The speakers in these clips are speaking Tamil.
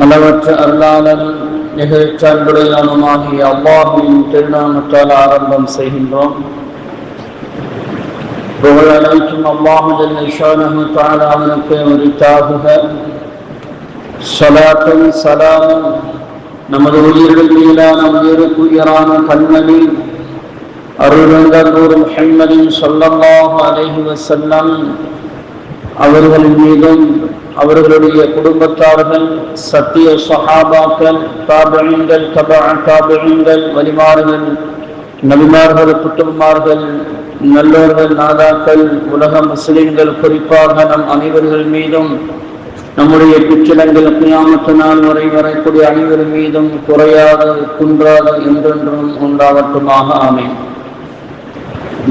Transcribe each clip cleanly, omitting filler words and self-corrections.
அளவற்ற அல்லாளன் நிகழ்ச்சான்புடையானுமாகிய அல்லாஹ்வின் திருநாமத்தால் ஆரம்பம் செய்கின்றோம். புகழ் அனைத்தும் அல்லாஹ் ஜல்ல ஷானஹு தஆலா அவனுக்கு உரித்தாகுக. ஸலாத்தும் ஸலாமும் நமது உயிர்கள் மீதான உயிருக்குயிரான கண்மணி அருள்வந்தர் முஹம்மதின் ஸல்லல்லாஹு அலைஹி வஸல்லம் அவர்களின் மீதும் அவர்களுடைய குடும்பத்தார்கள், சத்திய சஹாபாக்கள், தாபிஈன்கள், தாபிஈன்கள், வலிமார்கள், நபிமார்கள், குத்துப்மார்கள், நல்லோர்கள், நாதாக்கள், உலக முஸ்லிம்கள், குறிப்பாக நம் அனைவர்கள் மீதும் நம்முடைய பிச்சிலங்கள் கியாமத்து நாள் வரை வரக்கூடிய அனைவரின் மீதும் குறையாது குன்றாது என்றென்றும் உண்டாகட்டுமாக. ஆமீன்.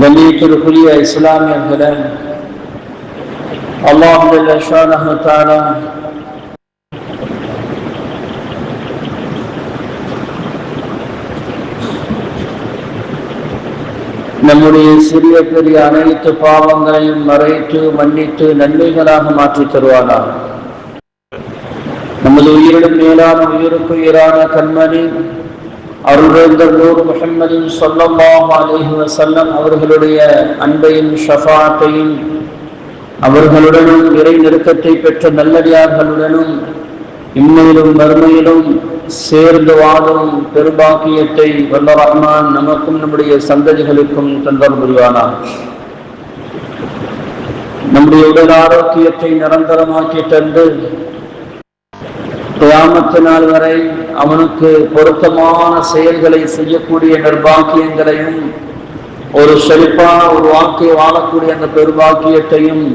கண்ணியத்திற்குரிய இஸ்லாமியர்களே, அல்லாஹ் ஜல்ல ஷானஹு தஆலா நம்முடைய சிறிய பெரிய அனைத்து பாவங்களையும் மறைத்து மன்னித்து நன்மைகளாக மாற்றித் தருவானார். நமது உயிரிடும் மேலான உயிருக்குயிரான கண்மணி அருள்வேந்தர் முஹம்மதின் ஸல்லல்லாஹு அலைஹி வஸல்லம் அவர்களுடைய அன்பையும் ஷஃபாஅத்தையும் அவர்களுடனும் இறை நெருக்கத்தை பெற்ற நல்லடியார்களுடனும் இம்மையிலும் மறுமையிலும் சேர்ந்து வாழும் பெருபாக்கியத்தை வல்ல ரஹ்மான் நமக்கும் நம்முடைய சந்ததிகளுக்கும் தந்தல் புரிவானார். நம்முடைய உடல் ஆரோக்கியத்தை நிரந்தரமாக்கி தந்து கியாமத்து நாள் வரை அவனுக்கு பொருத்தமான செயல்களை செய்யக்கூடிய நிர்பாக்கியங்களையும் ஒரு செழிப்பான ஒரு வாழ்க்கையை வாழக்கூடிய அந்த பெருபாக்கியத்தையும்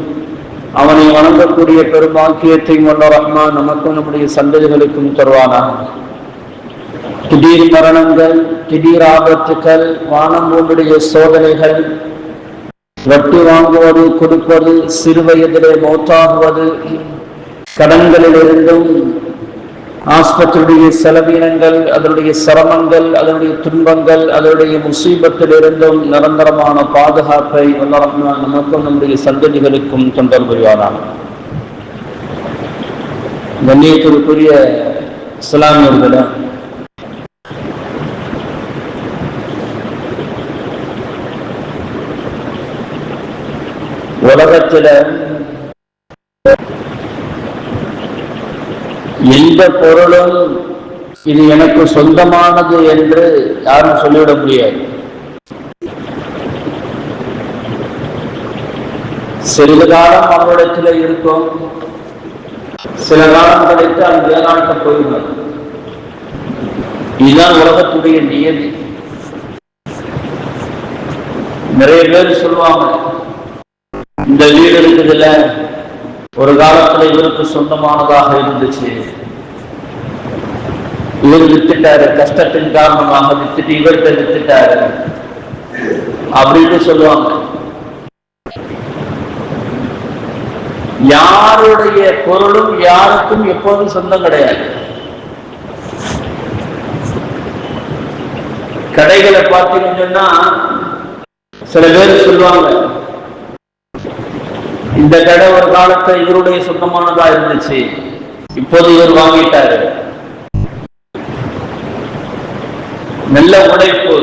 அவனை வணங்கக்கூடிய பெருபாக்கியத்தையும் வல்ல ரஹ்மான் நமக்கும் நம்முடைய சந்ததிகளுக்கும் தருவானாக. திடீர் மரணங்கள், திடீர் ஆபத்துக்கள், வானம் பூமியுடைய சோதனைகள், வட்டி வாங்குவது, கொடுப்பது, சிறு வயதிலே மௌத்தாகுவது, கடன்களிலிருந்தும் ஆஸ்பத்திரியுடைய செலவீனங்கள், அதனுடைய சிரமங்கள், அதனுடைய துன்பங்கள், அதனுடைய முசீபத்திலிருந்தும் நிரந்தரமான பாதுகாப்பை வல்ல ரஹ்மான் நமக்கும் நம்முடைய சந்ததிகளுக்கும் தந்தல் புரிவானாக. கண்ணியத்திற்குரிய இஸ்லாமியர்களே, உலகத்தில எந்த பொருளும் இது எனக்கு சொந்தமானது என்று யாரும் சொல்லிவிட முடியாது. சிறிது காலம் அவரிடத்தில் இருக்கும், சில காலம் கழித்து அது வேளாண்ட போயிடும். இதுதான் உலகத்துடைய நியதி. நிறைய பேர் சொல்லுவாங்க, இந்த வீடு இருக்குதுல்ல, ஒரு காலத்துல இவருக்கு சொந்தமானதாக இருந்துச்சு, இவர் வித்துட்டாரு, கஷ்டத்தின் காரணமாக வித்துட்டு இவர்கிட்ட வித்துட்டாரு அப்படின்னு சொல்லுவாங்க. யாருடைய பொருளும் யாருக்கும் எப்போதும் சொந்தம் கிடையாது. கடைகளை பார்த்தீங்கன்னு சொன்னா சில பேர் சொல்லுவாங்க, இந்த கடை ஒரு காலத்தை இவருடைய சொந்தமானதா இருந்துச்சு, இப்போது இவர் வாங்கிட்டாரு. நல்ல உழைப்பு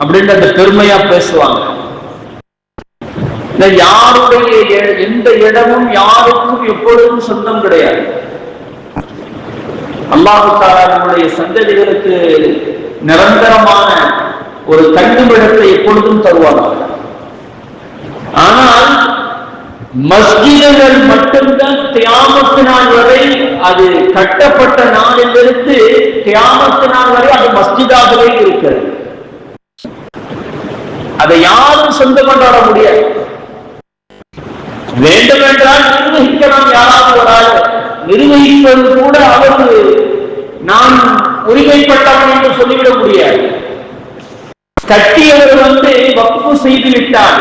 அப்படின்னு அந்த பெருமையா பேசுவாங்க. யாருடைய எந்த இடமும் யாருக்கும் எப்பொழுதும் சொந்தம் கிடையாது. அல்லாஹ் தஆலா நம்முடைய சந்ததிகளுக்கு நிரந்தரமான ஒரு தங்குமிடத்தை எப்பொழுதும் தருவார்கள். ஆனால் மஸ்ஜிதுகள் மட்டும்தான் கியாமத்து நாள் வரை, அது கட்டப்பட்ட நாளிலிருந்து கியாமத்து நாள் வரை அது மஸ்ஜிதாகவே இருக்கிறது. அதை யாரும் சொந்த கொண்டாட முடியாது. வேண்டுமென்றால் நிர்வகிக்கலாம், யாராவது ஒரு ஆள் நிர்வகிப்பது கூட அவருக்கு நான் உரிமைப்பட்டவன் என்று சொல்லிவிட முடியாது. கட்டியவர் வக்ஃபு செய்து விட்டார்.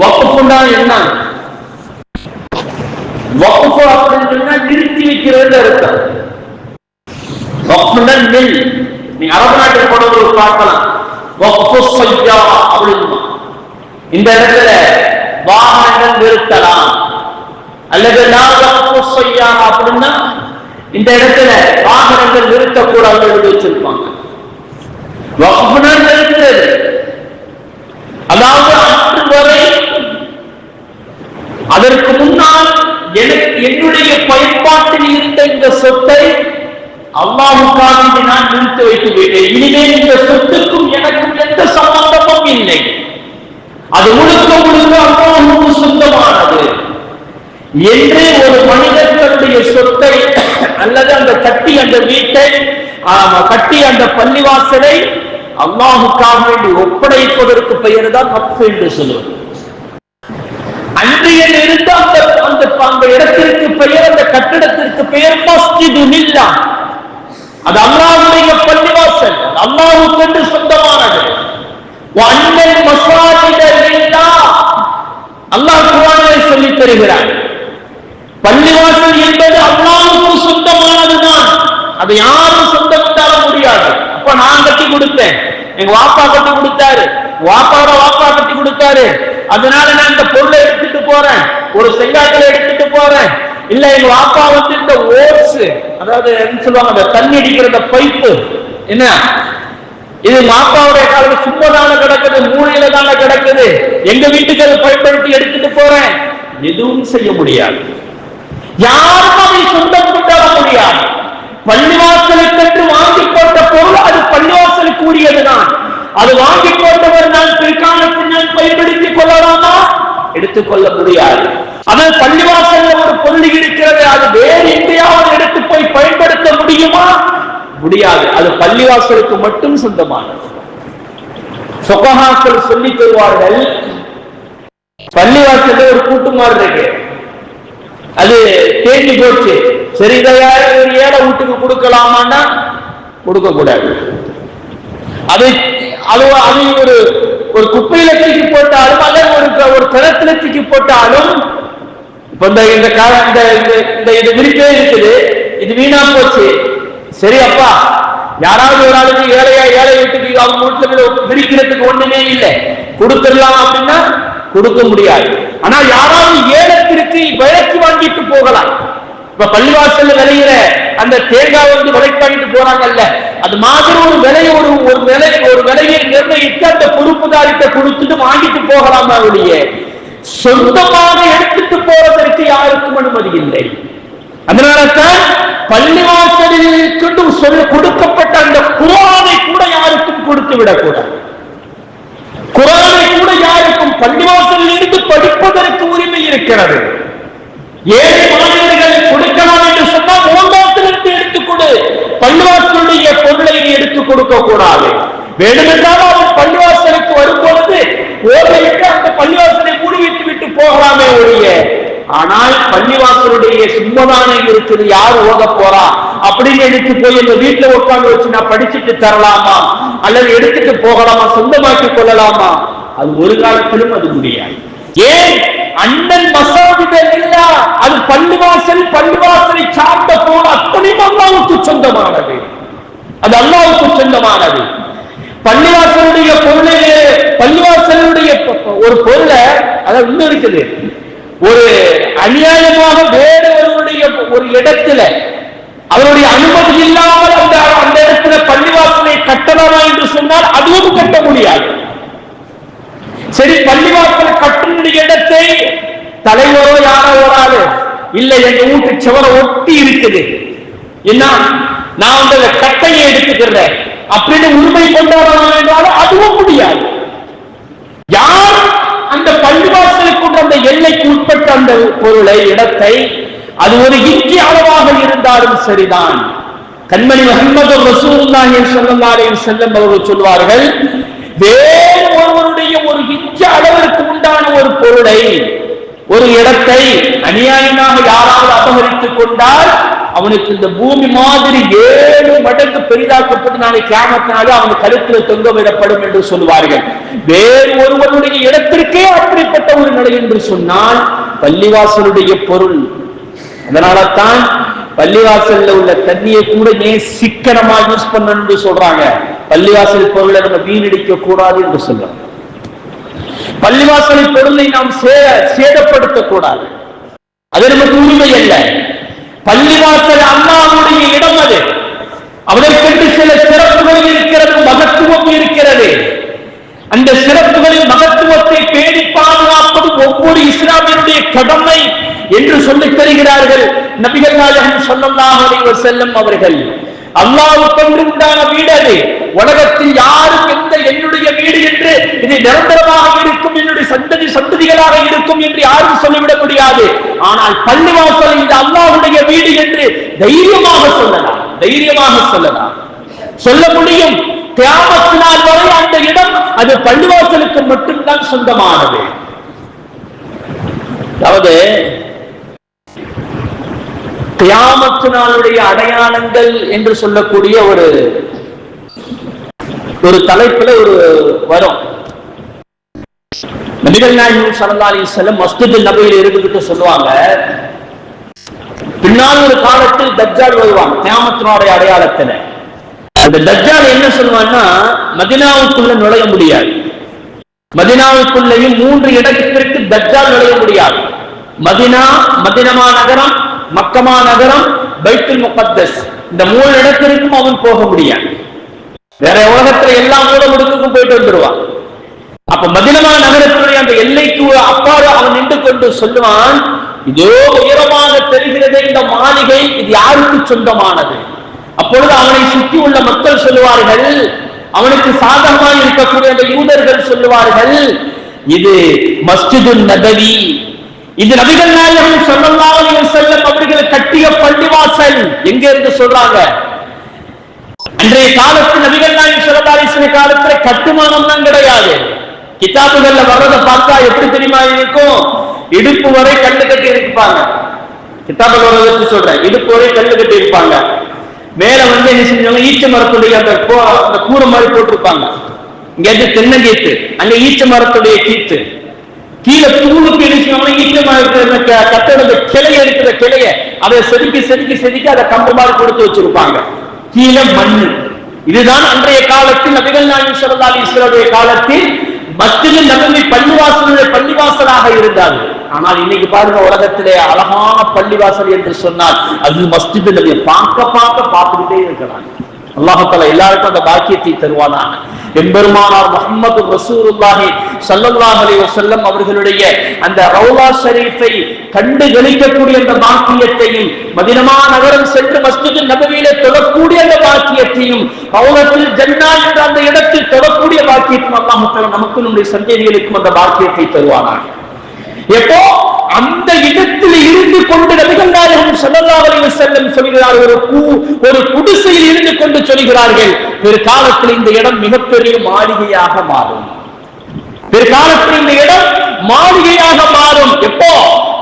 வக்ஃபுனா என்ன? வக்ஃபு அப்படின்னு சொன்னா நிறுத்தி வைக்கிறது அர்த்தம். வக்ஃபுனா நெல். நீங்க அரபு நாட்டில் போனவர்கள் பார்க்கலாம், வக்ஃபு ஸய்யாரா அப்படின்னு. இந்த இடத்துல வாகனங்கள் நிறுத்தலாம், அல்லது லா வக்ஃபு ஸய்யாரா அப்படின்னா இந்த இடத்துல வாகனங்கள் நிறுத்தக்கூடாது எழுதி வச்சிருப்பாங்க. வக்ஃப்னா நிறுத்துறது, அதாவது அன்று வரை அதற்கு முன்னால் என்னுடைய பயன்பாட்டில் இருந்த இந்த சொத்தை அல்லாஹ்வுக்காக நான் நிறுத்தி வைத்து விட்டேன். இனிமேல் இந்த சொத்துக்கும் எனக்கும் எந்த சம்பந்தமும் இல்லை. அது முழுக்க முழுக்க அல்லாஹ்வுக்கு சொந்தமானது என்று ஒரு மனிதன் தன்னுடைய சொத்தை அல்லது அந்த கட்டி அந்த வீட்டை கட்டி அந்த பள்ளிவாசலை அல்லாஹ்வுக்காக வேண்டி ஒப்படைப்பதற்கு பெயர் தான் வக்ஃப் என்று சொல்லுவது. அன்றையில் இருந்த அந்த இடத்திற்கு பெயர், அந்த கட்டிடத்திற்கு பெயர் மஸ்ஜிதுல்லாஹ். அது அல்லாஹ்வுடைய பள்ளிவாசல், அல்லாஹ்வுக்கு என்று சொந்தமானது. வஅன்னல் மஸாஜித லில்லாஹ், அல்லாஹ் குர்ஆனில் சொல்லி தருகிறார், பள்ளிவாசல் என்பது அல்லாஹ்வுக்கு சொந்தமானதுதான். அதை யாரும் சொந்தம் கொண்டாட முடியாது. அப்ப நான் கட்டி கொடுத்தேன், எங்க வாப்பா கட்டி கொடுத்தாரு, வாப்பாவோட வாப்பா கட்டி கொடுத்தாரு, அதனால நான் இந்த பொருளை எடுத்துட்டு போறேன், ஒரு செங்காய்களை எடுத்துட்டு போறேன். இல்ல எங்க வாப்பா வந்து இந்த ஓட்ஸ், அதாவது என்ன சொல்லுவாங்க, அந்த தண்ணி அடிக்கிற அந்த பைப்பு, என்ன இது மாப்பாவுடைய காலத்துல சும்மா தானே கிடக்குது, மூளையில தானே கிடக்குது, எங்க வீட்டுக்கு அதை பயன்படுத்தி எடுத்துட்டு போறேன். எதுவும் செய்ய முடியாது, யாரும் அதை சொந்தம் கொண்டாட முடியாது. பள்ளிவாசலுக்கு வாங்கி போட்ட பொருள் அது பள்ளிவாசலுக்கு உரியதுதான். அது வாங்கி போட்டவர் நான் பிற்காலத்தில் நான் பயன்படுத்திக் கொள்ளலாமா? எடுத்துக்கொள்ள முடியாது. ஆனால் பள்ளிவாசல்ல ஒரு பொருள் இருக்கிறது, அது வேறு எங்கேயாவது எடுத்து போய் பயன்படுத்த முடியுமா? முடியாது. அது பள்ளிவாசலுக்கு மட்டும் சொந்தமானது. ஃபுகஹாக்கள் சொல்லி தருவார்கள், பள்ளிவாசல்ல ஒரு கூட்டுமாறு இருக்கு, அது தேங்கி போச்சு, சரி இதை ஒரு ஏழை வீட்டுக்கு கொடுக்கலாமான்னா கொடுக்க கூடாது. அதை ஒரு குப்பையில தூக்கி போட்டாலும் அல்லது ஒரு கிணத்துல தூக்கி போட்டாலும், இப்ப இது விரிப்பே இருக்குது, இது வீணா போச்சு, சரி அப்பா யாராவது ஒரு ஆளுக்கு ஏழை வீட்டுக்கு அவங்க வீட்டுல விரிக்கிறதுக்கு ஒண்ணுமே இல்லை, கொடுத்துடலாம் அப்படின்னா கொடுக்க முடியாது. ஆனா யாராவது ஏலத்திற்கு விலைக்கு வாங்கிட்டு போகலாம். இப்ப பள்ளிவாசல்ல விளையிற அந்த தேங்காய் வந்து விலைக்கு வாங்கிட்டு போறாங்கல்ல, அது மாதிரி ஒரு விலையை ஒரு விலையை நிர்ணயித்து அந்த பொறுப்புதாரிட்ட கொடுத்துட்டு வாங்கிட்டு போகலாமா ஒழிய சொந்தமாக எடுத்துட்டு போவதற்கு யாருக்கும் அனுமதி இல்லை. அதனால்தான் பள்ளிவாசலில் கொடுக்கப்பட்ட அந்த குர்ஆனை கூட யாருக்கும் கொடுத்து விடக்கூடாது. குர்ஆனை கூட யாருக்கும் பள்ளிவாசலில் இருந்து படிப்பதற்கு உரிமை இருக்கிறது. ஏழை மாணவர்கள் கொடுக்கலாம் என்று சொன்னால் ஓங்காத்திலிருந்து எடுத்துக் கொடு, பள்ளிவாசலுடைய பொருளை எடுத்துக் கொடுக்க கூடாது. வேண்டுமென்றால் அவர் பள்ளிவாசலுக்கு வரும் பொழுது ஓதையிட்டு அந்த பள்ளிவாசலை மூடிவிட்டு விட்டு போகலாமே ஒழிய, ஆனால் பள்ளிவாசலுடைய சும்மதானே இருக்குது, யார் ஓத போறா அப்படின்னு எடுத்து போய் எங்க வீட்டுல உட்கார்ந்து வச்சு நான் படிச்சுட்டு தரலாமா அல்லது எடுத்துட்டு போகலாமா, சொந்தமாக்கி கொள்ளலாமா? அது ஒரு காலத்திலும் அது முடியாது. ஏன்? அண்ணன் மசாஜித லில்லாஹ், அது பள்ளிவாசலை சார்ந்த போல அத்தனையும் அல்லாஹ்வுக்கு சொந்தமானது, அது அல்லாஹ்வுக்கு சொந்தமானது. பள்ளிவாசலுடைய ஒரு பொருளை, அதாவது இன்னும் இருக்குது, ஒரு அநியாயமாக வேறு ஒரு இடத்துல அவருடைய அனுமதி இல்லாமல் அந்த இடத்துல பள்ளிவாசலை கட்டலாமா என்று சொன்னால் அதுவும் கட்ட முடியாது. சரி, பள்ளிவாசல் கட்டுற இடத்தை தலைவரோ யாரோ ஒரு ஆளு இல்ல எங்க வீட்டு சுவரை ஒட்டி இருக்குது, என்ன நான் அந்த கட்டையை எடுத்துக்கிறேன் அப்படின்னு உரிமை கொண்டாடலாம் என்றாலும் அதுவும் முடியாது. யார் அந்த பள்ளிவாசலுக்கு அந்த எல்லைக்கு உட்பட்ட அந்த பொருளை, இடத்தை, அது ஒரு இஞ்சி அளவாக இருந்தாலும் சரிதான். கண்மணி முஹம்மது ரசூலுல்லாஹி ஸல்லல்லாஹு அலைஹி வஸல்லம் அவர்கள் சொல்வார்கள், வேறு ஒருவருடைய ஒரு இஞ்சி அளவிற்கு உண்டான ஒரு பொருளை, ஒரு இடத்தை அநியாயமாக யாராவது அபகரித்துக் கொண்டால் அவனுக்கு இந்த பூமி மாதிரி 7 மடங்கு பெரிதாக்கப்பட்டு நாளை கியாமத்தினாலே அவன் கழுத்தில் தொங்க விடப்படும் என்று சொல்வார்கள். வேறு ஒருவருடைய இடத்திற்கே அப்படிப்பட்ட ஒரு நிலை என்று சொன்னால் பள்ளிவாசலுடைய பொருள். அதனால தான் பள்ளிவாசல்ல உள்ள தண்ணியை கூட ஏன் சிக்கனமா யூஸ் பண்ணணும்னு சொல்றாங்க. பள்ளிவாசல் பொருளை நம்ம வீணடிக்க கூடாது என்று சொல்றாங்க. பள்ளிவாசல் பொருளை நாம் சேதப்படுத்த கூடாது, அது நமக்கு உரிமை அல்ல. பள்ளிவாசல் அல்லாஹ்வுடைய இடம் அது. அதற்கென்று சில சிறப்புகள் இருக்கிறது, மகத்துவம் இருக்கிறது. அந்த சிறப்புகளின் மகத்துவத்தை பேணி பாதுகாப்பது ஒவ்வொரு இஸ்லாமியனுடைய கடமை என்று சொல்லித் தருகிறார்கள் நபிகள் நாயகம் ஸல்லல்லாஹு அலைஹி வஸல்லம் அவர்கள். அல்லாஹ்வுக்கு உண்டான வீடு அது. உலகத்தில் யாரும் எந்த என்னுடைய வீடு என்று இது நிரந்தரமாக இருக்கும், என்னுடைய சந்ததிகளாக இருக்கும் என்று யாரும் சொல்லிவிட முடியாது. ஆனால் பள்ளிவாசல் இது அல்லாஹ்வுடைய வீடு என்று தைரியமாக சொல்லலாம், சொல்ல முடியும். கியாமத் நாள் வரை அந்த இடம் அது பள்ளிவாசலுக்கு மட்டும்தான் சொந்தமானது. அதாவது கியாமத் நாளுடைய அடையாளங்கள் என்று சொல்லக்கூடிய ஒரு தலைப்புல வரும். நபிகள் நாயகம் ஸல்லல்லாஹு அலைஹி வஸல்லம் மஸ்ஜிதுல் நபவியில் இருந்துகிட்டு சொல்லுவாங்க, பின்னால் ஒரு காலத்தில் தஜ்ஜால் வருவான் கியாமத் நாளுடைய அடையாளத்துல. அந்த தஜ்ஜால் என்ன சொல்லுவான்னா, மதீனாவுக்குள்ள நுழைய முடியாது. மதீனாவுக்குள்ளேயும் 3 இடத்திற்கு தஜ்ஜால் நுழைய முடியாது. மதீனா நகரம், மக்கமா நகரம், பைத்துல் முகத்தஸ், இந்த 3 இடத்திற்கும் அவன் போக முடியாது. வேற உலகத்துல எல்லா மூலமுடுக்கும் போயிட்டு வந்துடுவான். அப்ப மதீனா நகரத்துடைய அந்த எல்லைக்கு அப்பாறு அவன் நின்று கொண்டு சொல்லுவான், இதோ உயரமாக தெரிகிறது இந்த மாளிகை, இது யாருக்கு சொந்தமானது? அப்பொழுது அவனை சுற்றி உள்ள மக்கள் சொல்லுவார்கள், அவனுக்கு சாதகமாக இருக்கக்கூடிய அந்த யூதர்கள் சொல்லுவார்கள், இது மஸ்ஜிதுன் நபவி, இது நபிகள் நாயகம் ஸல்லல்லாஹு அலைஹி வஸல்லம் அவர்கள் கட்டிய பள்ளிவாசல். எங்க இருந்து சொல்றாங்க? அன்றைய காலத்தில் நபிகள் நாயகம் ஸல்லல்லாஹு அலைஹி வஸல்லம் காலத்துல கட்டுமானம் தான் கிடையாது. கிதாபுகள்ல வர்றதை பார்த்தா எப்படி தெரியுமா இருக்கும்? இடுப்பு வரை கல்லு கட்டி இருப்பாங்க. கிதாபுகள் வர்றதை சொல்றேன், இடுப்பு வரை கல்லு கட்டி இருப்பாங்க. மேல என்ன செஞ்சாங்க, ஈச்ச மரத்துடைய அந்த கூரை மாதிரி போட்டிருப்பாங்க. இங்க தென்னங்கீத்து, அங்க ஈச்ச மரத்துடைய கீத்து. கீழே தூளுக்கு என்ன ஈச்ச மரத்துல கட்டட கிளைய இருக்கிற கிளைய அதை செதுக்கி அதை கம்பு மாதிரி கொடுத்து வச்சிருப்பாங்க. கீழே மண்ணு. இதுதான் அன்றைய காலத்தில் நபிகள் நாயகம் ஸல்லல்லாஹு அலைஹி வஸல்லம் காலத்தில் மஸ்ஜிதுல் நபவி பள்ளிவாசலாக இருந்தாது. ஆனால் இன்னைக்கு பாருங்க, உலகத்திலே அழகான பள்ளிவாசல் என்று சொன்னால் அது மஸ்ஜிதுல் நபவி. பார்த்துக்கிட்டே இருக்கிறாங்க. அல்லாஹ் தஆலா எல்லாருக்கும் அந்த பாக்கியத்தை தருவானாக. எம்பெருமானார் முஹம்மது ரசூலுல்லாஹி ஸல்லல்லாஹு அலைஹி வஸல்லம் அவர்களுடைய அந்த ரௌலா ஷரீஃபை கண்டு களிக்கக்கூடிய அந்த பாக்கியத்தையும், மதீனா நகரம் சென்று மஸ்ஜிதுல் நபவியிலே தொழக்கூடிய அந்த பாக்கியத்தையும், ரௌலத்துல் ஜன்னா என்ற அந்த இடத்தில் தொழக்கூடிய பாக்கியத்தையும் அல்லாஹ் தஆலா நமக்கு நம்முடைய சந்ததிகளுக்கும் அந்த பாக்கியத்தை தருவானாக. எப்போ அந்த இடத்தில் இருந்து கொண்டு நபிகள் நாயகம் ஸல்லல்லாஹு அலைஹி வஸல்லம் சொல்கிறார்கள், ஒரு குடிசையில் இருந்து கொண்டு சொல்கிறார்கள், பிற்காலத்தில் இந்த இடம் மிகப்பெரிய மாளிகையாக மாறும். பிற்காலத்தில் இந்த இடம் மாளிகையாக மாறும். எப்போ?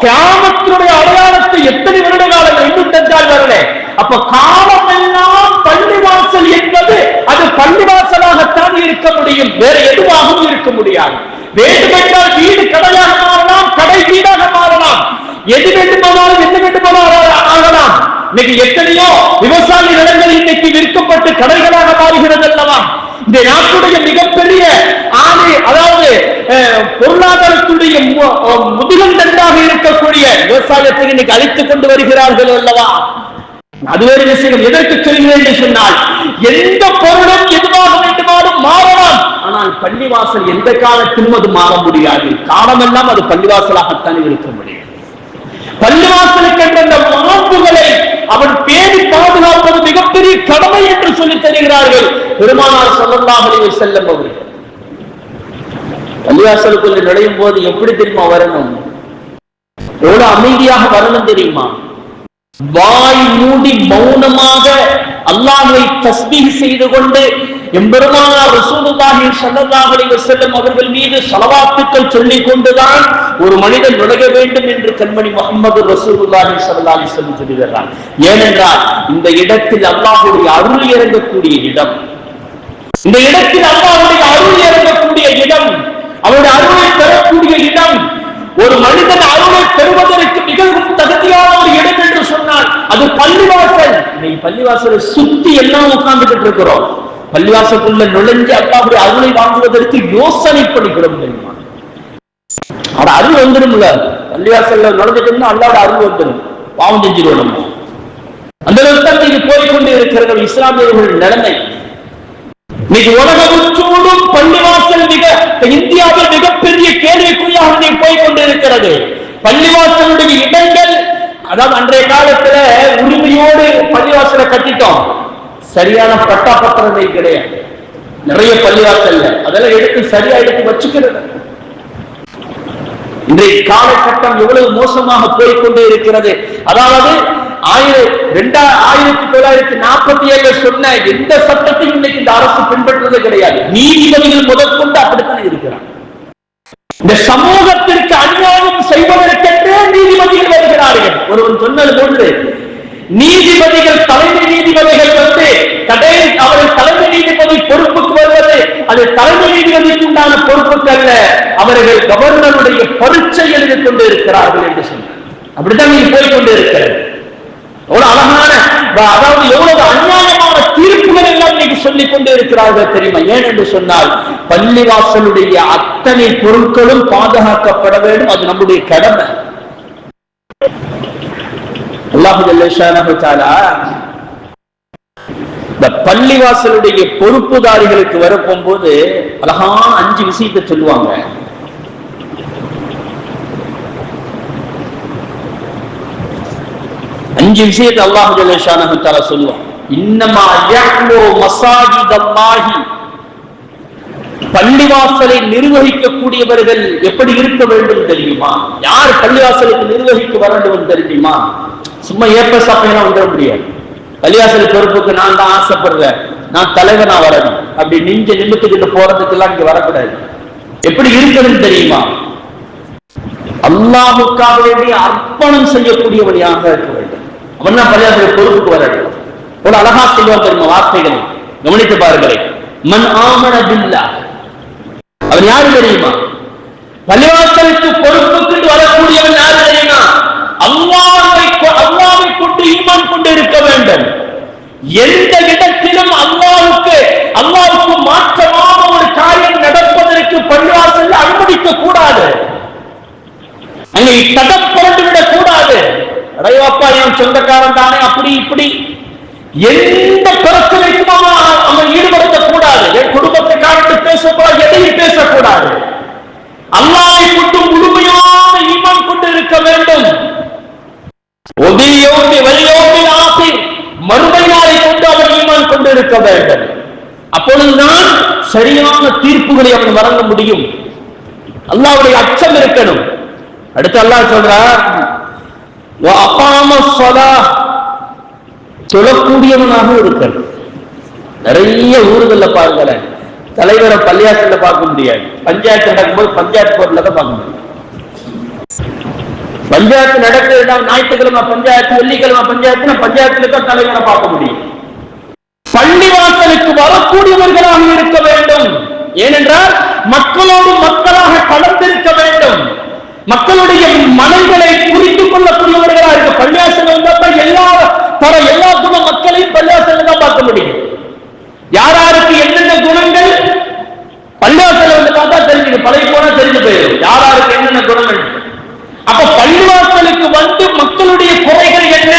கியாமத்துடைய அடையாளத்தை எத்தனை வருட காலம் இன்னும் தந்தால் வரல. அப்ப காலம் எல்லாம் பள்ளிவாசல் என்பது அது பள்ளிவாசலாகத்தான் இருக்க முடியும், வேற எதுவாகவும் இருக்க முடியாது. வேண்டுமென்றால் வீடு கடையாக மாறலாம், கடை வீடாக மாறலாம், எது வேண்டுமானாலும் என்ன வேண்டுமானாலும் ஆகலாம். இன்னைக்கு எத்தனையோ விவசாய நிலங்கள் இன்னைக்கு விற்கப்பட்டு கடைகளாக மாறுகிறது அல்லவா? இந்த நாட்டுடைய மிகப்பெரிய ஆணை, அதாவது பொருளாதாரத்துடைய முதுகந்தண்டாக இருக்கக்கூடிய விவசாயத்தை இன்னைக்கு அழித்துக் கொண்டு வருகிறார்கள் அல்லவா? அது வேறு விஷயம். எதற்கு சொல்கிறேன் என்று சொன்னால், எந்த பொருளும் எதுவாக வேண்டுமானும் மாறலாம். ஆனால் பள்ளிவாசல் எந்த காலத்திலும் அது மாற முடியாது. காலமெல்லாம் அது பள்ளிவாசலாகத்தான் இருக்க முடியும். பள்ளிவாசலுக்கு என்ற அந்த மாண்புகளை அவன் பேணி பாதுகாப்பது மிகப்பெரிய கடமை என்று சொல்லித் தருகிறார்கள் பெருமானார் ஸல்லல்லாஹு அலைஹி வஸல்லம் அவர்கள். பள்ளிவாசலுக்குள்ள நுழையும் போது எப்படி தெரியுமா வரணும்? எவ்வளவு அமைதியாக வரணும் தெரியுமா? வாய் மூடி மௌனமாக அல்லாஹ்வை தஸ்பீஹ் செய்து கொண்டு எம்பெருமானார் ரசூலுல்லாஹி ஸல்லல்லாஹு அலைஹி வஸல்லம் அவர்கள் மீது ஸலவாத்துக்கள் சொல்லிக் கொண்டுதான் ஒரு மனிதன் நுழைய வேண்டும் என்று கண்மணி முஹம்மது ரசூலுல்லாஹி ஸல்லல்லாஹு அலைஹி வஸல்லம் சொல்கிறார். ஏனென்றால் இந்த இடத்தில் அல்லாஹ்வுடைய அருள் இறங்கக்கூடிய இடம், இந்த இடத்தில் அல்லாஹ்வுடைய அருள் இறங்கக்கூடிய இடம், அவருடைய அருளை பெறக்கூடிய இடம். ஒரு மனிதன் அருளை பெறுவதற்கு மிகவும் தகுதியான ஒரு இடம் என்று சொன்னால் அது பள்ளிவாசல். இன்னைக்கு பள்ளிவாசலை சுத்தி எல்லாம் உட்கார்ந்துகிட்டு இருக்கிறோம். பள்ளிவாசலுக்குள்ள நுழைஞ்சு அல்லாஹ்வுடைய அருளை வாங்குவதற்கு யோசனை பண்ணிக்கிறோம் தெரியுமா? அருள் வந்துடும்ல. பள்ளிவாசல்ல நுழைஞ்சிட்டோம்னா அல்லாஹ்வுடைய அருள் வந்துடும். பாவம் செஞ்சிருவோம் நம்ம. அந்த அளவுக்கு நீங்க போய்கொண்டு இருக்கிற இஸ்லாமியர்கள் நிலைமை. இன்னைக்கு உலகம் முழுவதும் பள்ளிவாசல் இந்தியாவில் மிகப்பெரிய கேள்விக்குறியாக நீ போய்கொண்டு இருக்கிறது. பள்ளிவாசலுடைய இடங்கள், அதாவது அன்றைய காலத்துல உரிமையோடு பள்ளிவாசலை கட்டிட்டோம், சரியான பட்டா பத்திரத்தை கிடையாது நிறைய பள்ளிவாசல்ல. அதெல்லாம் எடுத்து சரியா எடுத்து வச்சுக்கிறது. இன்றைய காலகட்டம் எவ்வளவு மோசமாக போய்கொண்டே இருக்கிறது. அதாவது 1947 சொன்ன எந்த சட்டத்தையும் இன்னைக்கு இந்த அரசு பின்பற்றுவது கிடையாது. நீதிபதிகள் முதற்கொண்டு அப்படித்தான் இருக்கிறார். இந்த சமூகத்திற்கு அநியாயம் செய்வதற்கென்றே நீதிபதிகள் வருகிறார்கள். ஒருவன் சொன்னது போன்று நீதிபதிகள், தலைமை நீதிபதிகள் அவர்கள் தலைமை நீதிபதி பொறுப்புக்கு வருவது அது தலைமை நீதிபதிக்கு உண்டான பொறுப்புக்கு அல்ல, அவர்கள் கவர்னருடைய பரீட்சை எழுதிக் கொண்டு இருக்கிறார்கள் என்று சொன்னார். அப்படித்தான் நீங்க போய்கொண்டு இருக்கிறது. எவ்வளவு அழகான, அதாவது எவ்வளவு அநியாயமான தீர்ப்புகள் எல்லாம் இன்னைக்கு சொல்லிக் கொண்டே இருக்கிறார்கள் தெரியுமா? ஏன் என்று சொன்னால் பள்ளிவாசலுடைய அத்தனை பொருட்களும் பாதுகாக்கப்பட வேண்டும். அது நம்முடைய கடமை. அல்லாஹ் ஜல்ல ஷானஹு தஆலா இந்த பள்ளிவாசலுடைய பொறுப்புதாரிகளுக்கு வரப்போகும்போது அழகான 5 விஷயத்தை சொல்லுவாங்க. அஞ்சு விஷயத்தை அல்லாஹ் ஜல்ல ஷானஹு தஆலா சொல்லுவான். இன்னமா யஹ்முரு மஸாஜிதல்லாஹி, பள்ளிவாசலை நிர்வகிக்கக்கூடியவர்கள் எப்படி இருக்க வேண்டும் தெரியுமா? யார் பள்ளிவாசலுக்கு நிர்வகிக்க வர வேண்டும் தெரியுமா? சும்மா ஏப்பஸ் அப்பையெல்லாம் வந்துட முடியாது. பள்ளிவாசல் பொறுப்புக்கு நான் தான் ஆசைப்படுறேன், நான் தலைவனா வரணும் அப்படி நிமித்துக்கிட்டு போறதுக்கு எல்லாம் இங்க வரக்கூடாது. எப்படி இருக்கணும் தெரியுமா? அல்லாஹ்வுக்காக வேண்டிய அர்ப்பணம் செய்யக்கூடியவனையாக இருக்க வேண்டும். அவன் தான் பள்ளிவாசல் பொறுப்புக்கு வரணும். ஒரு அழகா செய்வான் தெரியுமா? வார்த்தைகளை கவனித்து பாருங்களேன். மன் ஆமன பில்லாஹ், அவன் யாரு தெரியுமா? பள்ளிவாசலுக்கு பொறுப்புக்கு வரக்கூடியவன் யாரு தெரியுமா? அல்லாஹ்வை கொண்டு ஈமான் கொண்டு இருக்க வேண்டும். எந்த இடத்திலும் அல்லாஹ்வுக்கு மாற்றமான ஒரு காரியம் நடப்பதற்கு பள்ளிவாசல் அனுமதிக்க கூடாது. அங்கே தடப்பட்டு விடக் கூடாது. அடையப்பா என் சொந்தக்காரன் தானே அப்படி இப்படி எந்த பிரச்சனைக்கும் அவன் ஈடுபடுத்தக் கூடாது. என் குடும்பத்துக்காரட்டு பேசக்கூடாது, எதையும் பேசக்கூடாது. அல்லாஹ்வை கொண்டு முழுமையான ஈமான் கொண்டு இருக்க வேண்டும். மறுமை நாளை கொண்டு அவன் ஈமான் கொண்டு இருக்க வேண்டும். அப்பொழுதுதான் சரியான தீர்ப்புகளை அவன் வழங்க முடியும். அல்லாஹ்வுடைய அச்சம் இருக்கணும். அடுத்து அல்லாஹ் சொல்றார், சொல்லக்கூடியவனாக இருக்கணும். நிறைய ஊர்கள்ல பாருங்கள தலைவரை பள்ளியாசல்ல பார்க்க முடியாது. பஞ்சாயத்து நடக்கும்போது பஞ்சாயத்து போர்ட்ல தான் பார்க்க முடியும். பஞ்சாயத்து நடக்குதுன்னா ஞாயிற்றுக்கிழமை பஞ்சாயத்து, வெள்ளிக்கிழமை பஞ்சாயத்து, பஞ்சாயத்துல தான் தலைவரை பார்க்க முடியும். பள்ளிவாசலுக்கு வரக்கூடியவர்களாக இருக்க வேண்டும். ஏனென்றால் மக்களோடு மக்களாக கலந்திருக்க வேண்டும். மக்களுடைய மனங்களை புரிந்து கொள்ளக்கூடியவர்களாக இருக்க. பள்ளிவாசல் வந்தால் எல்லா குண மக்களையும் பள்ளிவாசல் தான் பார்க்க முடியும். யாராருக்கு என்னென்ன குணங்கள் பள்ளிவாசல் வந்து பார்த்தா தெரிஞ்சு, பழைய போனா தெரிஞ்சு போயிடும் யாராருக்கு என்னென்ன குணங்கள். அப்ப பள்ளிவாசலுக்கு வந்து மக்களுடைய குறைகள் என்ன,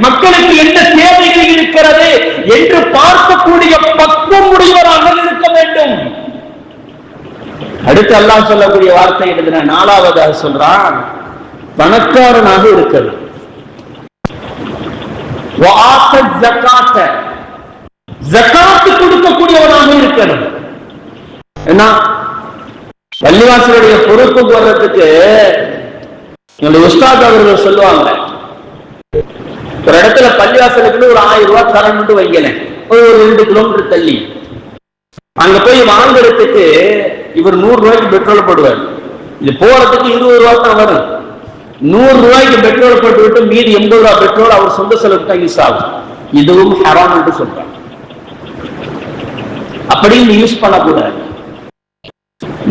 மக்களுக்கு என்ன தேவைகள் இருக்கிறது என்று பார்க்கக்கூடிய பக்குவம் உடையவராக இருக்க வேண்டும். அடுத்து அல்லாஹ் சொல்லக்கூடிய வார்த்தை எழுதின 4வதாக சொல்றான், பணக்காரனாக இருக்கிறது. ஜகாத் கொடுக்கக்கூடியவனாக இருக்கணும். என்ன பள்ளிவாசலுடைய பொறுப்புக்கு வர்றதுக்கு என்னுடைய உஸ்தாத் அவர்கள் சொல்லுவாங்க, ஒரு இடத்துல பள்ளிவாசலுக்கு ஒரு 1000 ரூபாய் தரணும்னு வைங்களேன், ஒரு 2 கிலோமீட்டர் தள்ளி அங்க போய் வாங்குறதுக்கு இவர் 100 ரூபாய்க்கு பெட்ரோல் போடுவார். இது போறதுக்கு 20 ரூபாய் தான் வரும். 100 ரூபாய்க்கு பெட்ரோல் போட்டு விட்டு மீதி 80 ரூபாய் பெட்ரோல் அவர் சொந்த செலவுக்கு தான் யூஸ் ஆகும். இதுவும் ஹராம் என்று சொல்றாங்க. அப்படின்னு யூஸ் பண்ணக்கூடாது.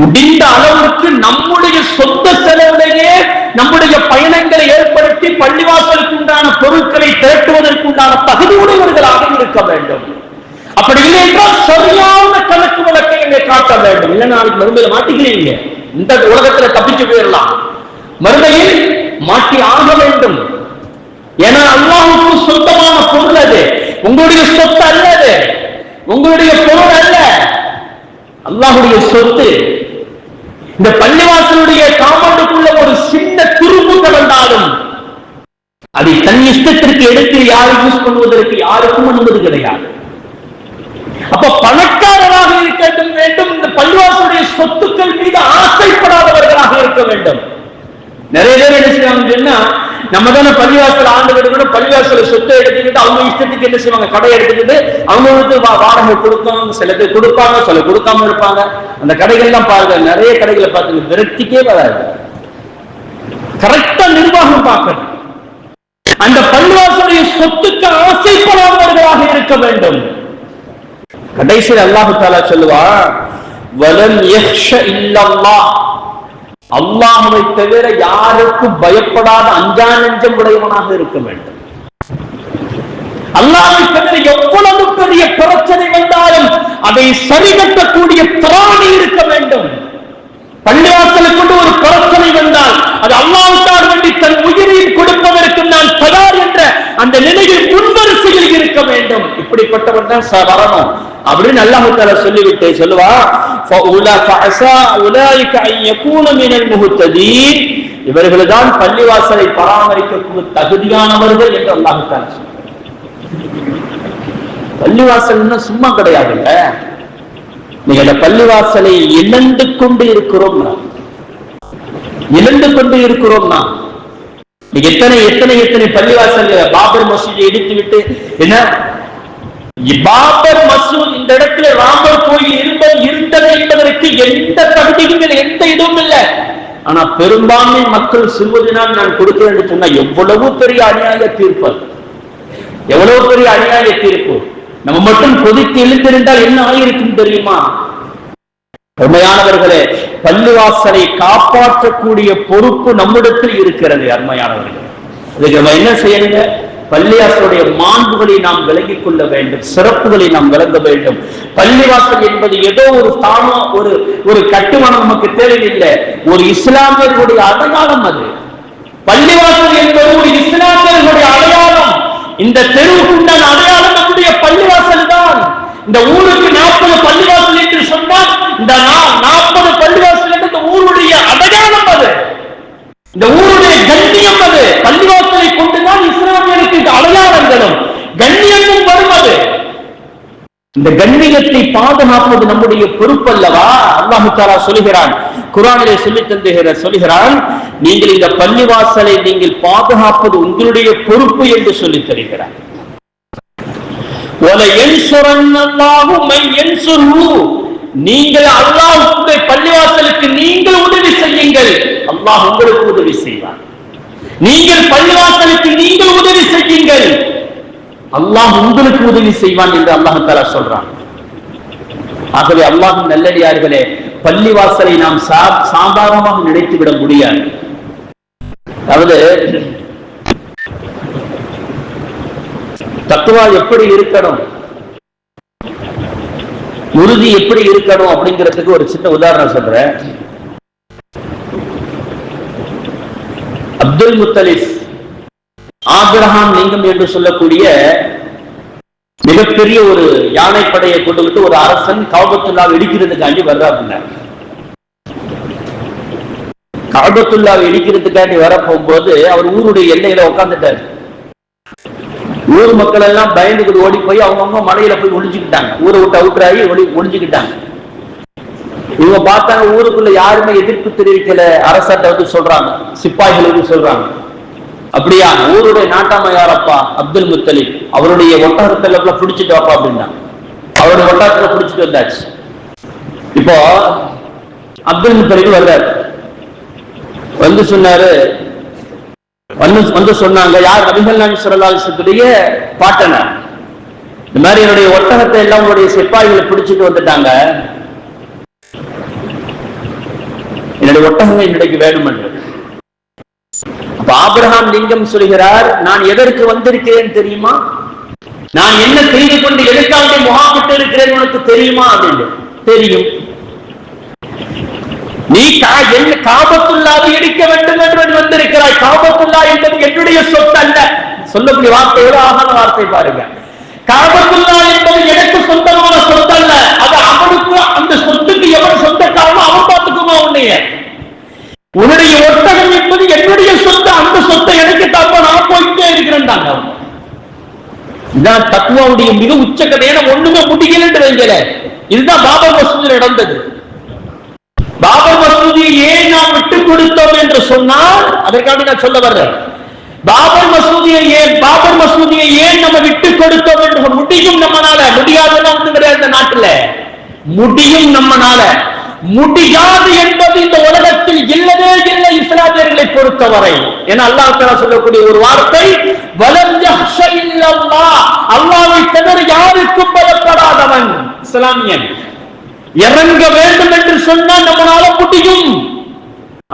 முடிந்த அளவுக்கு நம்முடைய சொந்த செலவிலேயே நம்முடைய பயணங்களை ஏற்படுத்தி பள்ளிவாசலுக்கு உண்டான பொருட்களை திரட்டுவதற்கு உண்டான தகுதி உடையவர்களாக இருக்க வேண்டும். அப்படி இல்லை என்றால் சரியான கணக்கு வழக்கை எங்களை காட்ட வேண்டும். இல்லை நாளைக்கு மறுமையில மாட்டிக்கிறீங்க, இந்த உலகத்துல தப்பிச்சு போயிடலாம், மறுமையில் மாட்டி ஆக வேண்டும். ஏன்னா அல்லாஹ்வுக்கு சொந்தமான பொருள் அது, உங்களுடைய சொத்து அல்லது, உங்களுடைய பொருள் அல்ல, அல்லாஹ்வுடைய சொத்து. இந்த பள்ளிவாசலுடைய காம்பவுண்டுக்குள்ள ஒரு சின்ன துரும்பு கடந்தாலும் அதை தன் இஷ்டத்திற்கு எடுத்து யாரும் யூஸ் பண்ணுவதற்கு யாருக்கும் அனுமதி கிடையாது. அப்ப பணக்காரராக இருக்க வேண்டும், இந்த பள்ளிவாசலுடைய சொத்துக்கள் மீது ஆசைப்படாதவர்களாக இருக்க வேண்டும். நிறைய பேர் என்ன செய்வாங்கன்னா, நம்ம தானே பள்ளிவாசல் ஆண்டு கட்டணும், பள்ளிவாசல சொத்தை எடுத்துக்கிட்டு அவங்க இஷ்டத்துக்கு என்ன செய்வாங்க, கடை எடுத்துக்கிட்டு அவங்களுக்கு வாடகை கொடுக்கணும், சில பேர் கொடுப்பாங்க, சில கொடுக்காம இருப்பாங்க. அந்த கடைகள்லாம் பாருங்க, நிறைய கடைகளை பார்த்துங்க, விரக்திக்கே வராது. கரெக்டா நிர்வாகம் பார்க்கணும். அந்த பள்ளிவாசலுடைய சொத்துக்கு ஆசைப்படாதவர்களாக இருக்க வேண்டும். கடைசியில் அல்லாஹ் தஆலா சொல்லுவார், வலம் யக்ஷ இல்லல்லாஹ், அல்லாஹ்வை தவிர யாருக்கும் பயப்படாத அஞ்சா நெஞ்சம் உடையவனாக இருக்க வேண்டும். அல்லாஹ்வை தவிர எவ்வளவு பெரிய பிரச்சனை வந்தாலும் அதை சரிகட்டக்கூடிய திராணி இருக்க வேண்டும். பள்ளிவாசலுக்கு கொண்டு ஒரு பிரச்சனை வந்தால் அது அல்லாஹ்வுக்காக வேண்டி தன் உயிரையும் கொடுப்பதற்கு நான் தயார் என்ற அந்த நிலையில் முன்வரிசையில் இருக்க வேண்டும். இப்படிப்பட்டவன் தான் வரணும் அப்படின்னு அல்லாஹ் தஆலா சொல்லிவிட்டு சொல்லுவா, இவர்கள்தான் பள்ளிவாசலை பராமரிக்க தகுதியானவர்கள் என்று அல்லாஹ் தஆலா சொல்றார். பள்ளிவாசல் சும்மா கிடையாதுல்ல, நீங்க அந்த பள்ளிவாசலை இழந்து கொண்டு இருக்கிறோம், இழந்து கொண்டு இருக்கிறோம். எத்தனை எத்தனை எத்தனை பள்ளிவாசல் பாபர் மசூதியை இடித்து விட்டு, என்ன பாபர் மசூத் இந்த இடத்துல ராமர் கோயில் இருந்தது என்பதற்கு எந்த தகுதிகள் எந்த இதுவும் இல்லை. ஆனா பெரும்பான்மை மக்கள் சொல்வதனால் நான் கொடுக்கிறேன் என்று சொன்னா எவ்வளவு பெரிய அநியாய தீர்ப்பு, எவ்வளவு பெரிய அநியாய தீர்ப்பு. நம்ம மட்டும் கொதித்து எழுந்திருந்தால் என்ன ஆகியிருக்கும் தெரியுமா? அருமையானவர்களே, பள்ளிவாசலை காப்பாற்றக்கூடிய பொறுப்பு நம்மிடத்தில் இருக்கிறது. அருமையானவர்களே, இதுக்கு நம்ம என்ன செய்யணுங்க? பள்ளிவாசலுடைய மாண்புகளை நாம் விளங்கிக் கொள்ள வேண்டும், சிறப்புகளை நாம் விளங்க வேண்டும். பள்ளிவாசல் என்பது ஏதோ ஒரு தானோ ஒரு கட்டுமானம் நமக்கு தேவையில்லை, ஒரு இஸ்லாமியர்களுடைய அடையாளம். அது பள்ளிவாசல் என்பது ஒரு இஸ்லாமியர்களுடைய அடையாளம். இந்த தெருவுக்குண்டான அடையாளம் நம்முடைய பள்ளிவாசல் தான். இந்த ஊருக்கு 40 பள்ளிவாசல் என்று சொன்னால் இந்த 40 பள்ளிவாசல் என்று இந்த ஊருடைய அடையாளம், அது இந்த ஊருடைய கண்ணியம். அது பள்ளிவாசலை கொண்டுதான் இஸ்லாமியருக்கு அடையாளங்களும் கண்ணியமும் வருவது. இந்த கண்ணியத்தை பாதுகாப்பது நம்முடைய பொறுப்பு அல்லவா? அல்லாஹ் தஆலா சொல்கிறான், குர்ஆனிலே சொல்கிறான், நீங்கள் இந்த பள்ளிவாசலை நீங்கள் பாதுகாப்பது உங்களுடைய பொறுப்பு என்று சொல்லி தருகிறார். நீங்கள் அல்லாஹ்வுடைய பள்ளிவாசலுக்கு நீங்கள் உதவி செய்யுங்கள், அல்லாஹ் உங்களுக்கு உதவி செய்வார். நீங்கள் பள்ளிவாசலுக்கு நீங்கள் உதவி செய்யுங்கள், அல்லாஹ் உங்களுக்கு உதவி செய்வான் என்று அல்லாஹ் தஆலா சொல்றான். ஆகவே அல்லாஹ்வின் நல்லடியார்களே, பள்ளிவாசலை நாம் சாதாரணமாக நினைத்து விட முடியாது. அதாவது தக்வா எப்படி இருக்கணும், உறுதி எப்படி இருக்கணும் அப்படிங்கிறதுக்கு ஒரு சின்ன உதாரணம் சொல்றேன். அப்துல் முத்தலிப், ஆபிரகாம் லிங்கம் என்று சொல்லக்கூடிய மிகப்பெரிய ஒரு யானைப்படையை கொண்டு ஒரு அரசன் கஅபத்துல்லாவை இடிக்கிறதுக்காண்டி வர்றாங்க. கஅபத்துல்லாவை இடிக்கிறதுக்காண்டி வர போகும்போது அவர் ஊருடைய எல்லையில உட்கார்ந்துட்டார். ஊர் மக்கள் எல்லாம் பயந்துக்கிட்டு ஓடி போய் அவங்கவுங்க மலையில போய் ஒளிஞ்சுக்கிட்டாங்க. ஊரை விட்டு அவுட்ராகி ஒளிஞ்சுக்கிட்டாங்க. இவங்க பார்த்தாங்க, ஊருக்குள்ள யாருமே எதிர்ப்பு தெரிவிக்கல. அரசாட்ட சொல்றாங்க, சிப்பாய்கள் சொல்றாங்க, அப்படியா ஊருடைய நாட்டாம யாரப்பா? அப்துல் முத்தலிப். அவருடைய ஒட்டகத்துல பிடிச்சிட்டு வாப்பா அப்படின்னா அவருடைய ஒட்டகத்துல பிடிச்சிட்டு வந்தாச்சு. இப்போ அப்துல் முத்தலிப் வர்றாரு. வந்து சொன்னாரு, வந்து சொன்னாங்க, யார்? நபிகள் நாயகம் ஸல்லல்லாஹு அலைஹி வஸல்லம் பாட்டனார். இந்த மாதிரி என்னுடைய ஒட்டகத்தை எல்லாம் உங்களுடைய சிப்பாய்களை பிடிச்சிட்டு வந்துட்டாங்க, என்னுடைய ஒட்டகங்கள் இன்றைக்கு வேணும் என்று. அப்ப ஆபிரகாம் லிங்கம் சொல்கிறார், நான் எதற்கு வந்திருக்கிறேன் தெரியுமா? நான் என்ன செய்து கொண்டு எதற்காக முகாமிட்டு இருக்கிறேன் உனக்கு தெரியுமா அப்படின்னு. தெரியும். நீ காபத்துல்லாவை இடிக்க வேண்டும் என்று வந்திருக்கிறாய். காபத்துல்லா என்பது என்னுடைய சொத்து அல்ல, சொல்லக்கூடிய வார்த்தையோட ஆகாத வார்த்தை பாருங்க. காபத்துல்லா என்பது எனக்கு சொந்தமான சொத்து அல்ல, அது அவனுக்கு, அந்த சொத்துக்கு எவன் சொந்தக்காரனோ அவன் பார்த்துக்குமா உன்னைய. உன்னுடைய ஒட்டகம் என்பது என்னுடைய சொத்து, அந்த சொத்தை எனக்கு தாப்பா, நான் போயிட்டே இருக்கிறேன் தாங்க. இதுதான் தக்வாவுடைய மிக உச்சக்கதையான, ஒண்ணுமே முடியலன்னு வைக்கல. இதுதான் பாபர் மசூதியில் நடந்தது. பாபர் மசூதியை ஏன் நாம் விட்டுக் கொடுத்தோம் என்று சொன்னால், அதற்காக நான் சொல்ல வர்றேன். பாபர் மசூதியை ஏன் நம்ம விட்டுக் கொடுத்தோம் என்று, முடியும் நம்மனால, முடியாதுன்னு ஒண்ணு கிடையாது இந்த நாட்டுல. முடியும் நம்மனால, முடியாது என்பது இந்த உலகத்தில் இல்லவே இல்லை இஸ்லாமியர்களை பொறுத்தவரை. ஏன்னா அல்லாஹ் தஆலா சொல்லக்கூடிய ஒரு வார்த்தை, வலம் யஹ்ஷ இல்லல்லாஹ், அல்லாஹ்வை தவிர யாருக்கும் பயப்படாதவன் இஸ்லாமியன். இறங்க வேண்டும் என்று சொன்னால் நம்மளால முடியும்.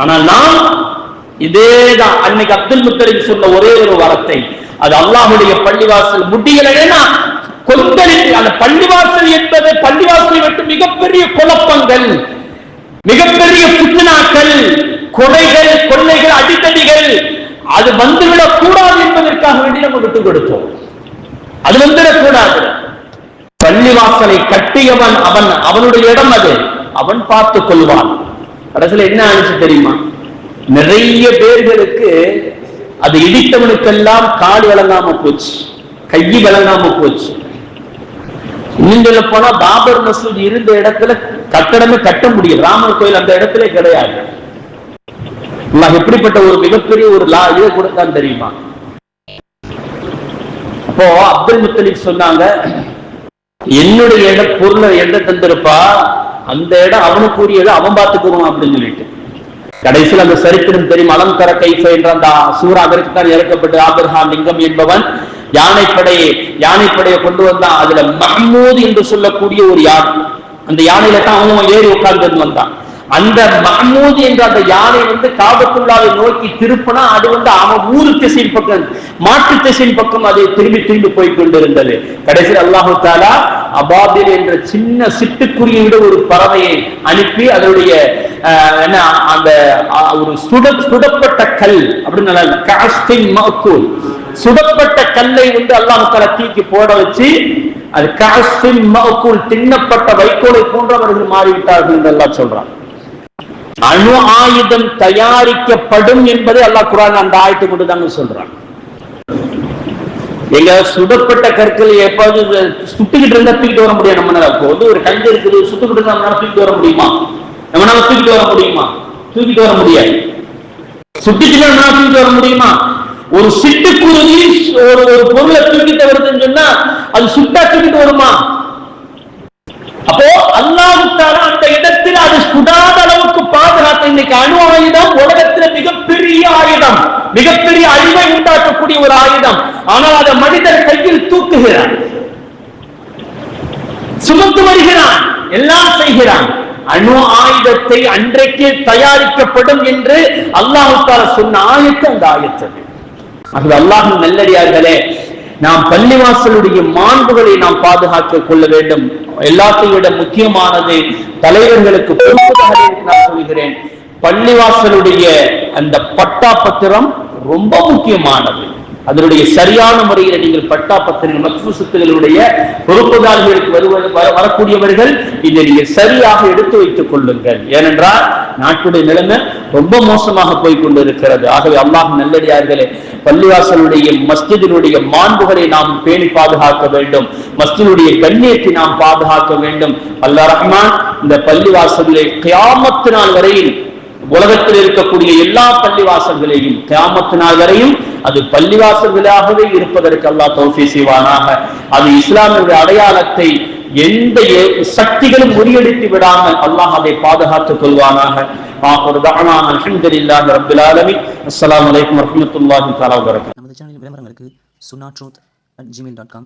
ஆனால் நாம் இதேதான் அன்னைக்கு அப்துல் முத்தலிப் சொன்ன ஒரே ஒரு வார்த்தை, அது அல்லாஹ்வுடைய பள்ளிவாசல் முடியலைன்னா கொந்தளிப்பு. அந்த பள்ளிவாசல் என்பது, பள்ளிவாசலை விட்டு மிகப்பெரிய குழப்பங்கள், மிகப்பெரிய பித்னாக்கள், கொலைகள், கொள்ளைகள், அடித்தடிகள், அது வந்துவிடக் கூடாது என்பதற்காக வேண்டி நம்ம விட்டுக் கொடுத்தோம். அது வந்துடக்கூடாது. பள்ளிவாசலை கட்டியவன் அவனுடைய இடம் அது, அவன் பார்த்துக் கொள்வான். கடைசியில் என்ன ஆச்சு தெரியுமா? நிறைய பேர்களுக்கு அது இடித்தவனுக்கெல்லாம் கால் விளங்காம போச்சு, கை விளங்காம போச்சு. இன்னும் சொல்ல போனா பாபர் மசூதி இருந்த இடத்துல கட்டடமே கட்ட முடியும், ராமர் கோயில் அந்த இடத்துல கிடையாது. எப்படிப்பட்ட ஒரு மிகப்பெரிய ஒரு இதை கொடுத்தான் தெரியுமா? அப்போ அப்துல் முத்தலிப் சொன்னாங்க, என்னுடைய பொருளை எந்த தந்திருப்பா, அந்த இடம் அவனுக்குரியது, அவன் பார்த்துக்குவான் அப்படின்னு சொல்லிட்டு. கடைசியில் அந்த சரித்திரம் தெரியும். அலங்கர கைஃப என்ற அந்த சூரா அதற்கு தான் இறக்கப்பட்டு, ஆபிரகாம் லிங்கம் என்பவன் யானைப்படையை கொண்டு வந்தான். அதுல மஹ்மூத் என்று சொல்லக்கூடிய ஒரு யானை, அந்த யானையில தான் அவன் ஏறி உட்கார்ந்து வந்தான். அந்த மஹ்மூத் என்ற அந்த யானை காபத்துல்லாவை நோக்கி திருப்பினா, அது அவன் ஊரு திசையின் பக்கம், மாற்று திசையின் பக்கம் அது திரும்பி போய் கொண்டிருந்தது. கடைசியில் அல்லாஹு தஆலா அபாபில் என்ற சின்ன சிட்டுக்குருவியை விட ஒரு பறவையை அனுப்பி அதனுடைய அந்த ஒரு சுடப்பட்ட கல் அப்படின்னு சுடப்பட்ட கல்லை அல்லாஹ் தஆலா தீக்கி போட வச்சு, அது காஸ்பின் மஅகூல், தின்னப்பட்ட வைக்கோலை போன்றவர்கள் மாறிவிட்டார்கள் என்று அல்லாஹ் சொல்றான். அணு ஆயுதம் தயாரிக்கப்படும் என்பதை அல்லாஹ் குர்ஆன் அந்த ஆயத்தை கொண்டு தாங்க சொல்றான். எங்க சுடப்பட்ட கற்களை எப்பாவது சுட்டுக்கிட்டு இருந்தா தூக்கிட்டு வர முடியாது நம்மளால. ஒரு கல் இருக்குது, சுட்டுக்கிட்டு இருந்தா நம்மளால தூக்கிட்டு வர முடியுமா? நம்மளால தூக்கிட்டு வர முடியுமா? தூக்கிட்டு வர முடியாது. சுட்டுச்சுன்னா நம்மளால தூக்கிட்டு வர முடியுமா? ஒரு சிட்டுக்குருவி ஒரு பொருளை தூக்கிட்டு வருதுன்னு சொன்னா அது சுட்டா தூக்கிட்டு வருமா? அப்போ அல்லாஹ் தஆலா அந்த இடத்தில் அது சுடாத அளவுக்கு பாதுகாத்து, இன்னைக்கு அணு ஆயுதம் உலகத்தில் மிகப்பெரிய ஆயுதம், மிகப்பெரிய அழிவை உண்டாக்கக்கூடிய ஒரு ஆயுதம். ஆனால் அதை மனிதர் கையில் தூக்குகிறான், சுமந்து வருகிறான், எல்லாம் செய்கிறான். அணு ஆயுதத்தை அன்றைக்கு தயாரிக்கப்படும் என்று அல்லாஹ் தஆலா சொன்ன ஆயத்து அந்த ஆயத்து. அது அல்லாஹ்வின் நல்லடியார்களே, நாம் பள்ளிவாசலுடைய மாண்புகளை நாம் பாதுகாத்துக் கொள்ள வேண்டும். எல்லாத்தையும் விட முக்கியமானது தலைவர்களுக்கு பொறுப்புகளை நான் சொல்கிறேன். பள்ளிவாசலுடைய அந்த பட்டா பத்திரம் ரொம்ப முக்கியமானது. அதனுடைய சரியான முறையில் நீங்கள் பட்டா பத்திரம் மக்ஃபூசுகளுடைய பொறுப்புதாரிகளுக்கு வரக்கூடியவர்கள் இதை நீங்கள் சரியாக எடுத்து வைத்துக் கொள்ளுங்கள். ஏனென்றால் நாட்டுடைய நிலைமை ரொம்ப மோசமாக போய் கொண்டிருக்கிறது. ஆகவே அல்லாஹ் நல்லடியார்களே, பள்ளிவாசலுடைய மஸ்ஜிதினுடைய மாண்புகளை நாம் பேணி பாதுகாக்க வேண்டும். மஸ்ஜிதுடைய கண்ணியத்தை நாம் பாதுகாக்க வேண்டும். அல்லாஹ் ரஹ்மான் இந்த பள்ளிவாசலை கியாமத் நாள் வரையில், உலகத்தில் இருக்கக்கூடிய எல்லா பள்ளிவாசல்களையும் கியாமத் நாள் வரையும் அது பள்ளிவாசல்களாகவே இருப்பதற்கு அல்லாஹ் தௌஃபீக் செய்வானாக. அது இஸ்லாமிய அடையாளத்தை எந்த சக்திகளும் முறியடித்து விடாமல் அல்லாஹ் அதை பாதுகாத்துக் கொள்வானாக. ஆகிரு தஅவானா அல்ஹம்துலில்லாஹி ரப்பில் ஆலமீன். அஸ்ஸலாமு அலைக்கும் வரஹ்மத்துல்லாஹி தஆலா வபரகாத்துஹு. நமது சேனலில் விளம்பரங்களுக்கு sunnaatruth@gmail.com